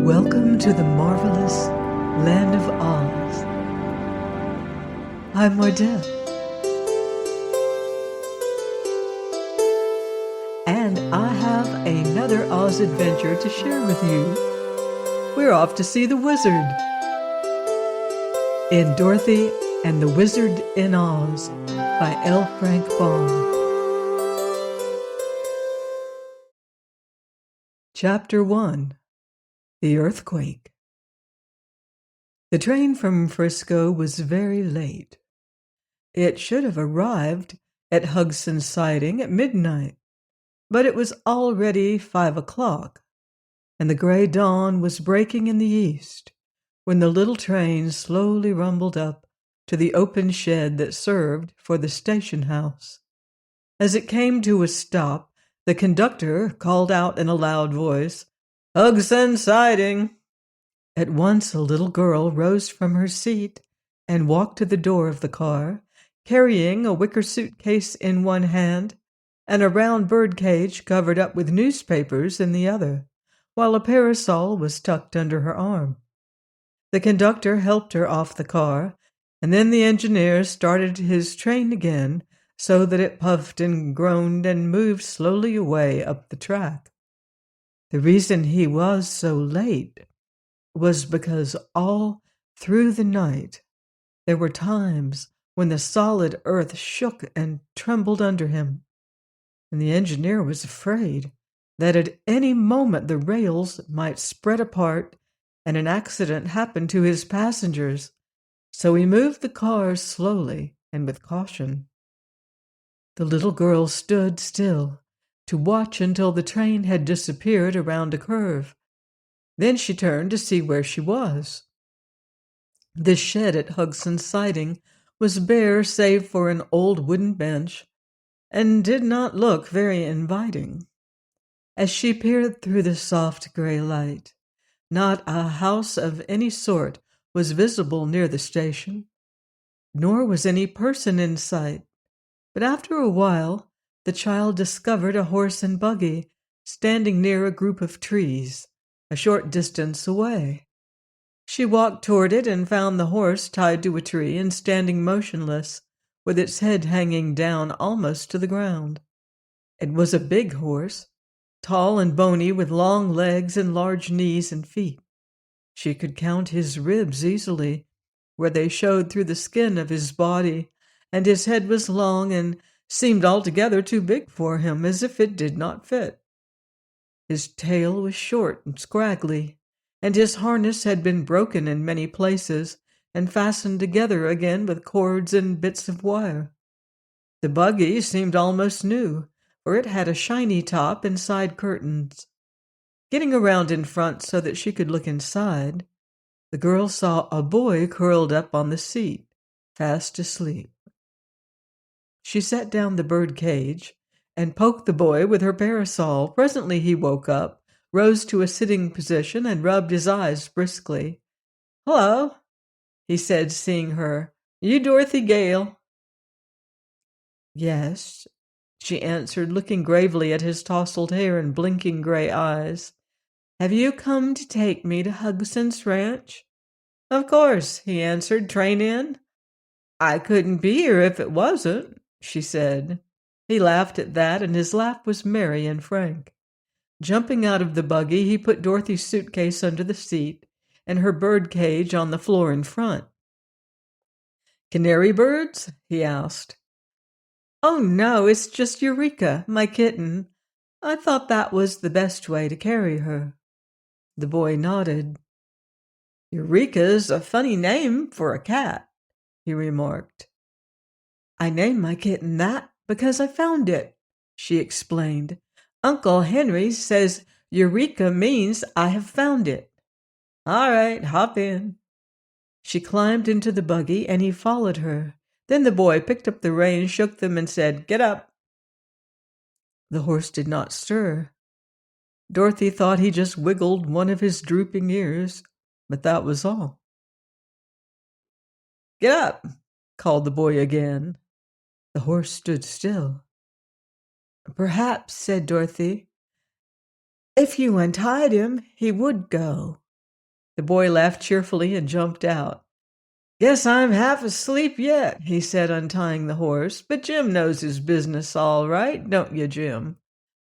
Welcome to the marvelous land of Oz. I'm Mardell, and I have another Oz adventure to share with you. We're off to see the wizard in Dorothy and the Wizard in Oz by L. Frank Baum. Chapter 1. The Earthquake. The train from Frisco was very late. It should have arrived at Hugson's Siding at midnight, but it was already 5 o'clock, and the gray dawn was breaking in the east when the little train slowly rumbled up to the open shed that served for the station house. As it came to a stop, the conductor called out in a loud voice, "Hugson's Siding!" At once a little girl rose from her seat and walked to the door of the car, carrying a wicker suitcase in one hand and a round bird cage covered up with newspapers in the other, while a parasol was tucked under her arm. The conductor helped her off the car, and then the engineer started his train again so that it puffed and groaned and moved slowly away up the track. The reason he was so late was because all through the night there were times when the solid earth shook and trembled under him, and the engineer was afraid that at any moment the rails might spread apart and an accident happen to his passengers, so he moved the car slowly and with caution. The little girl stood still to watch until the train had disappeared around a curve. Then she turned to see where she was. The shed at Hugson's Siding was bare save for an old wooden bench, and did not look very inviting. As she peered through the soft gray light, not a house of any sort was visible near the station, nor was any person in sight. But after a while, the child discovered a horse and buggy standing near a group of trees a short distance away. She walked toward it and found the horse tied to a tree and standing motionless, with its head hanging down almost to the ground. It was a big horse, tall and bony, with long legs and large knees and feet. She could count his ribs easily, where they showed through the skin of his body, and his head was long and seemed altogether too big for him, as if it did not fit. His tail was short and scraggly, and his harness had been broken in many places and fastened together again with cords and bits of wire. The buggy seemed almost new, for it had a shiny top and side curtains. Getting around in front so that she could look inside, the girl saw a boy curled up on the seat, fast asleep. She set down the bird cage and poked the boy with her parasol. Presently he woke up, rose to a sitting position, and rubbed his eyes briskly. "Hello," he said, seeing her. "You Dorothy Gale?" "Yes," she answered, looking gravely at his tousled hair and blinking gray eyes. "Have you come to take me to Hugson's ranch?" "Of course," he answered. "Train in?" "I couldn't be here if it wasn't," she said. He laughed at that, and his laugh was merry and frank. Jumping out of the buggy, he put Dorothy's suitcase under the seat and her bird cage on the floor in front. "Canary birds?" he asked. "Oh, no, it's just Eureka, my kitten. I thought that was the best way to carry her." The boy nodded. "Eureka's a funny name for a cat," he remarked. "I named my kitten that because I found it," she explained. "Uncle Henry says Eureka means I have found it." "All right, hop in." She climbed into the buggy, and he followed her. Then the boy picked up the reins, shook them, and said, "Get up." The horse did not stir. Dorothy thought he just wiggled one of his drooping ears, but that was all. "Get up," called the boy again. The horse stood still. "Perhaps," said Dorothy, "if you untied him, he would go." The boy laughed cheerfully and jumped out. "Guess I'm half asleep yet," he said, untying the horse. "But Jim knows his business all right, don't you, Jim?"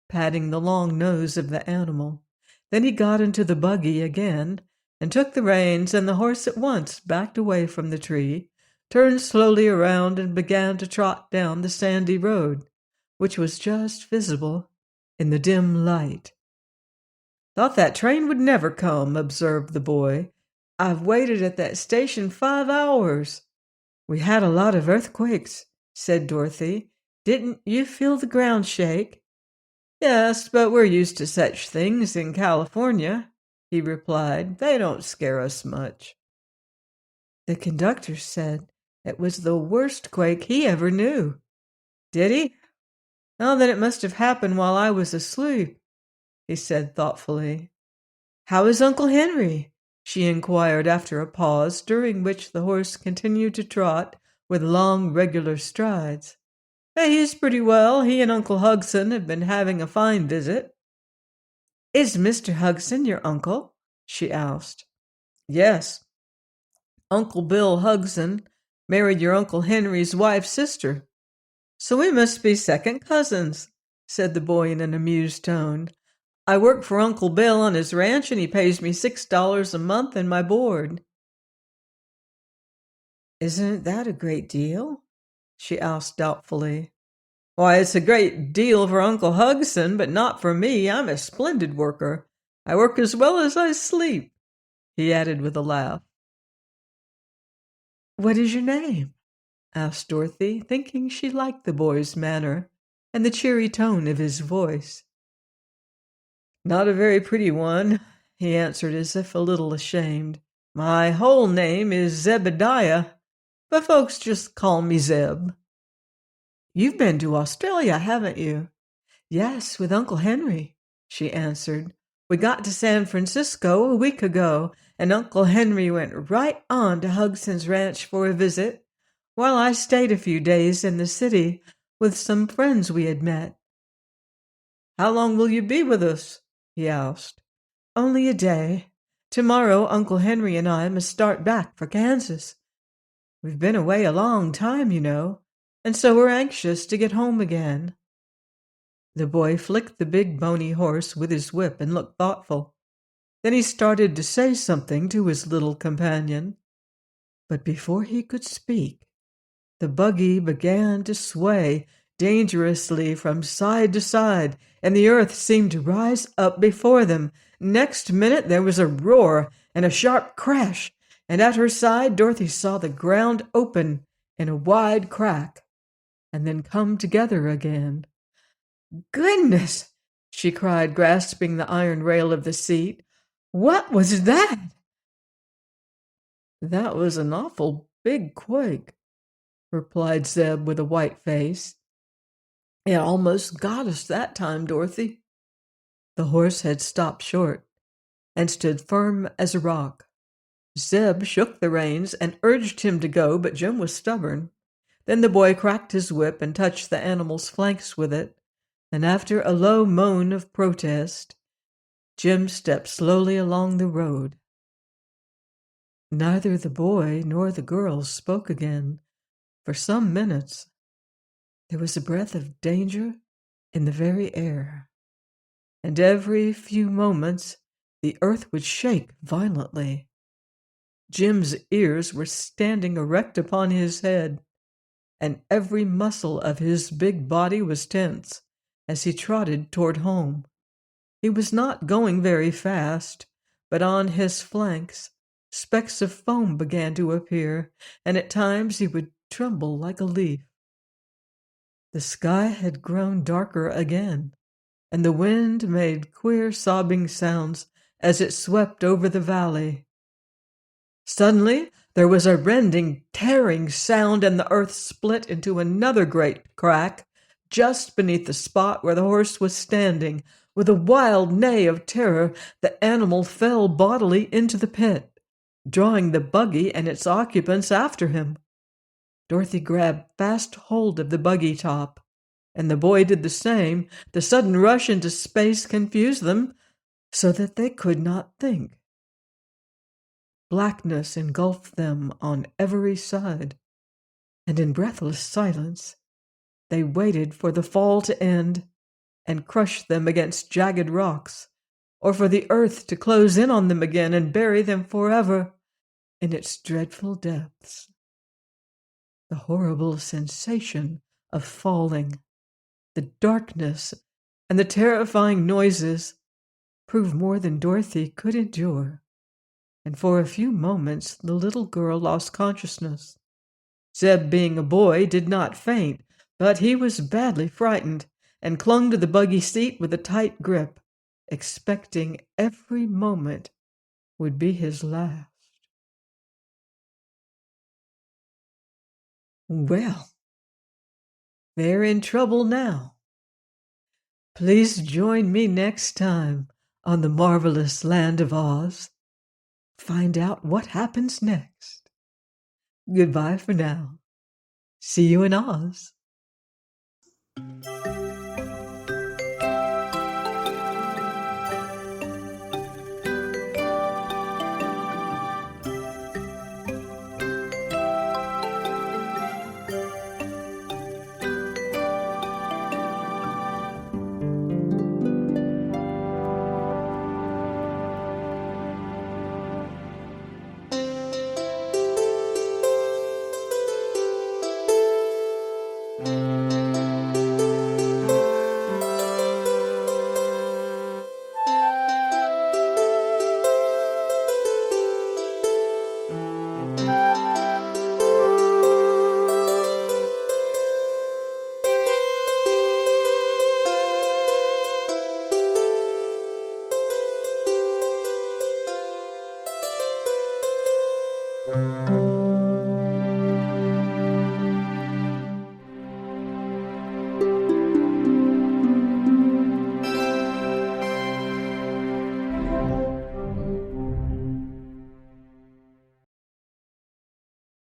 patting the long nose of the animal. Then he got into the buggy again and took the reins, and the horse at once backed away from the tree, turned slowly around, and began to trot down the sandy road, which was just visible in the dim light. "Thought that train would never come," observed the boy. "I've waited at that station 5 hours." "We had a lot of earthquakes," said Dorothy. "Didn't you feel the ground shake?" "Yes, but we're used to such things in California," he replied. "They don't scare us much." "The conductor said it was the worst quake he ever knew." "Did he? Oh, then it must have happened while I was asleep," he said thoughtfully. "How is Uncle Henry?" she inquired after a pause, during which the horse continued to trot with long, regular strides. "Hey, he's pretty well. He and Uncle Hugson have been having a fine visit." "Is Mr. Hugson your uncle?" she asked. "Yes. Uncle Bill Hugson married your Uncle Henry's wife's sister. So we must be second cousins," said the boy in an amused tone. "I work for Uncle Bill on his ranch, and he pays me $6 a month and my board." "Isn't that a great deal?" she asked doubtfully. "Why, it's a great deal for Uncle Hugson, but not for me. I'm a splendid worker. I work as well as I sleep," he added with a laugh. "What is your name?" asked Dorothy, thinking she liked the boy's manner and the cheery tone of his voice. "Not a very pretty one," he answered as if a little ashamed. "My whole name is Zebediah, but folks just call me Zeb." "You've been to Australia, haven't you?" "Yes, with Uncle Henry," she answered. "We got to San Francisco a week ago, and Uncle Henry went right on to Hugson's ranch for a visit, while I stayed a few days in the city with some friends we had met." "How long will you be with us?" he asked. "Only a day. Tomorrow Uncle Henry and I must start back for Kansas. We've been away a long time, you know, and so we're anxious to get home again." The boy flicked the big bony horse with his whip and looked thoughtful. Then he started to say something to his little companion. But before he could speak, the buggy began to sway dangerously from side to side, and the earth seemed to rise up before them. Next minute there was a roar and a sharp crash, and at her side Dorothy saw the ground open in a wide crack and then come together again. "Goodness!" she cried, grasping the iron rail of the seat. "What was that?" "That was an awful big quake," replied Zeb with a white face. "It almost got us that time, Dorothy." The horse had stopped short and stood firm as a rock. Zeb shook the reins and urged him to go, but Jim was stubborn. Then the boy cracked his whip and touched the animal's flanks with it, and after a low moan of protest, Jim stepped slowly along the road. Neither the boy nor the girl spoke again for some minutes. There was a breath of danger in the very air, and every few moments the earth would shake violently. Jim's ears were standing erect upon his head, and every muscle of his big body was tense as he trotted toward home. He was not going very fast, but on his flanks specks of foam began to appear, and at times he would tremble like a leaf. The sky had grown darker again, and the wind made queer sobbing sounds as it swept over the valley. Suddenly there was a rending, tearing sound, and the earth split into another great crack just beneath the spot where the horse was standing. With a wild neigh of terror, the animal fell bodily into the pit, drawing the buggy and its occupants after him. Dorothy grabbed fast hold of the buggy top, and the boy did the same. The sudden rush into space confused them so that they could not think. blackness engulfed them on every side, and in breathless silence they waited for the fall to end and crush them against jagged rocks, or for the earth to close in on them again and bury them forever in its dreadful depths. The horrible sensation of falling, the darkness, and the terrifying noises proved more than Dorothy could endure, and for a few moments the little girl lost consciousness. Zeb, being a boy, did not faint, but he was badly frightened and clung to the buggy seat with a tight grip, expecting every moment would be his last. Well, they're in trouble now. Please join me next time on the marvelous land of Oz. Find out what happens next. Goodbye for now. See you in Oz. Thank you.